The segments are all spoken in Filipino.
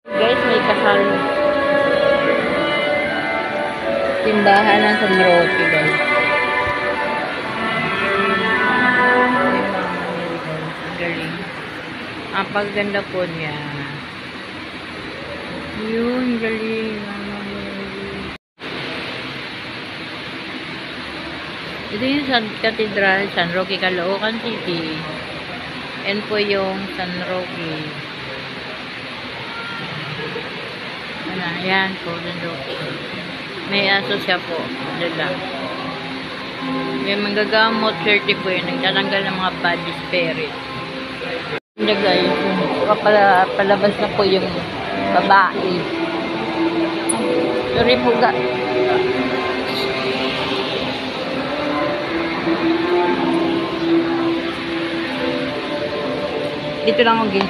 Guys, may kasal. Timbahan ng San Roque, guys. Galing. Ang pagganda po niya. Yun, galing. Ito yung Cathedral, San Roque, Caloocan City. Yan po yung San Roque. Ayan po, San Roque. May aso siya po. Diyan lang. May manggagamot, 30 po yun. Nagtatanggal ng mga bad spirit. Diyan guys, palabas na po yung babae. Sorry po ga. Dito lang okay.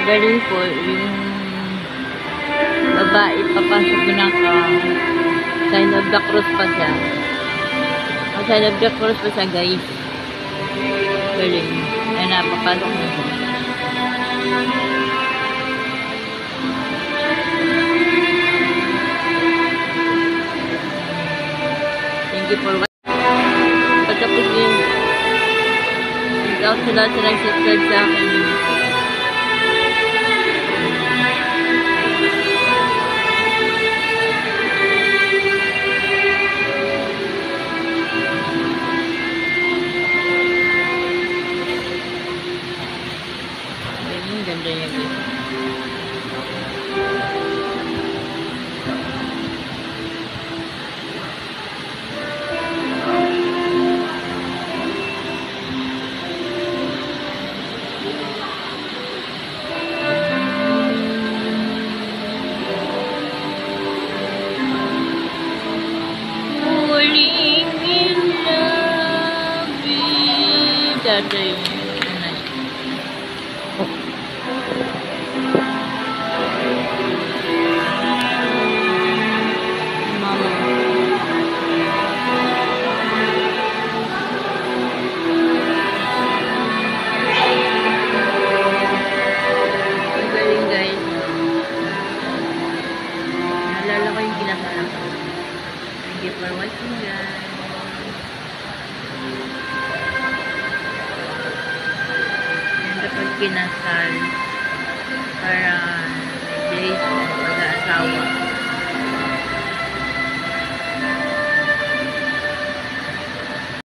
Galing po yung babae papasok na ka sign of the cross pa siya. Ang sign of the cross pa siya guys. Galing. Ay na, papasok na siya. Thank you for watching. Pagkapos yun, shout out sa lahat sa nag-subscribe sa akin. Ganda niya guys. Falling in love with that. Naalala ko yung kinasala ko. Thank you for watching guys. Yan kapag kinasal para days pag-aasawa.